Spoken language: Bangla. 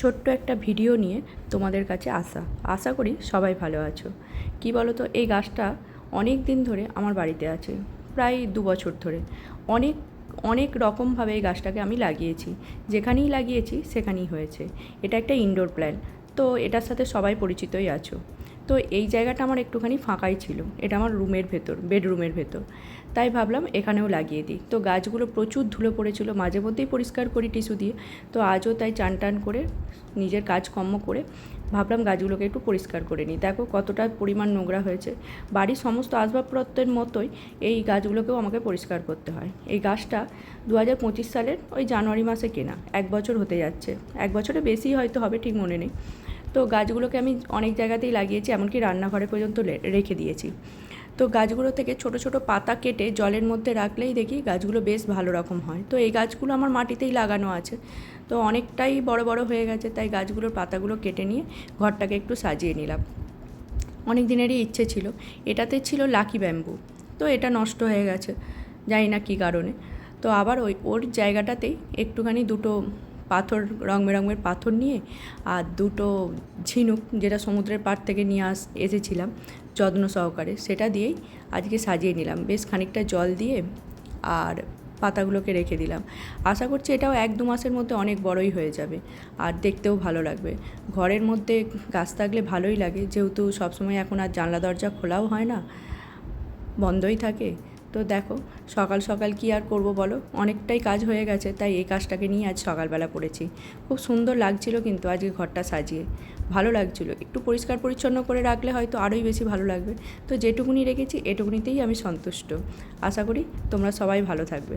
ছোট্ট একটা ভিডিও নিয়ে তোমাদের কাছে আশা করি সবাই ভালো আছো। কি বলো তো, এই গাছটা অনেক দিন ধরে আমার বাড়িতে আছে, প্রায় 2 বছর ধরে। অনেক অনেক রকমভাবে এই গাছটাকে আমি লাগিয়েছি, যেখানেই লাগিয়েছি সেখানেই হয়েছে। এটা একটা ইনডোর প্ল্যান্ট, তো এটার সাথে সবাই পরিচিতই আছো। তো এই জায়গাটা আমার একটুখানি ফাঁকাই ছিল, এটা আমার রুমের ভেতর, বেডরুমের ভেতর, তাই ভাবলাম এখানেও লাগিয়ে দিই। তো গাছগুলো প্রচুর ধুলো পড়েছিল, মাঝে মধ্যেই পরিষ্কার করি টিস্যু দিয়ে। তো আজও তাই চান টান করে নিজের কাজকর্ম করে ভাবলাম গাছগুলোকে একটু পরিষ্কার করে নিই। দেখো কতটা পরিমাণ নোংরা হয়েছে। বাড়ির সমস্ত আসবাবপত্রের মতোই এই গাছগুলোকেও আমাকে পরিষ্কার করতে হয়। এই গাছটা 2025 সালের ওই জানুয়ারি মাসে কেনা, 1 বছর হতে যাচ্ছে, 1 বছরে বেশি হয়তো হবে, ঠিক মনে নেই। তো গাছগুলোকে আমি অনেক জায়গাতেই লাগিয়েছি, এমনকি রান্নাঘরে পর্যন্ত রেখে দিয়েছি। তো গাছগুলো থেকে ছোট ছোট পাতা কেটে জলের মধ্যে রাখলেই দেখি গাছগুলো বেশ ভালো রকম হয়। তো এই গাছগুলো আমার মাটিতেই লাগানো আছে, তো অনেকটাই বড় বড় হয়ে গেছে, তাই গাছগুলোর পাতাগুলো কেটে নিয়ে ঘরটাকে একটু সাজিয়ে নিলাম। অনেক দিনেরই ইচ্ছে ছিল। এটাতে ছিল লাকি ব্যাম্বু, তো এটা নষ্ট হয়ে গেছে, জানি না কী কারণে। তো আবার ওর জায়গাটাতেই একটুখানি দুটো পাথর, রং বেরঙের পাথর নিয়ে আর দুটো ঝিনুক, যেটা সমুদ্রের পাড় থেকে নিয়ে এসেছিলাম যত্ন সহকারে, সেটা দিয়েই আজকে সাজিয়ে নিলাম। বেশ খানিকটা জল দিয়ে আর পাতাগুলোকে রেখে দিলাম। আশা করছি এটাও 1-2 মাসের মধ্যে অনেক বড়ই হয়ে যাবে আর দেখতেও ভালো লাগবে। ঘরের মধ্যে গাছ থাকলে ভালোই লাগে, যেহেতু সবসময় এখন আর জানলা দরজা খোলাও হয় না, বন্ধই থাকে। তো দেখো সকাল সকাল কি আর করব বলো, অনেকটাই কাজ হয়ে গেছে, তাই এই কাজটাকে নিয়ে আজ সকালবেলা করেছি। খুব সুন্দর লাগছিল কিন্তু আজকে ঘরটা সাজিয়ে, ভালো লাগছিল। একটু পরিষ্কার পরিচ্ছন্ন করে রাখলে হয়তো আরোই বেশি ভালো লাগবে। তো যেটুকুনি রেখেছি এটুকুনিতেই আমি সন্তুষ্ট। আশা করি তোমরা সবাই ভালো থাকবে।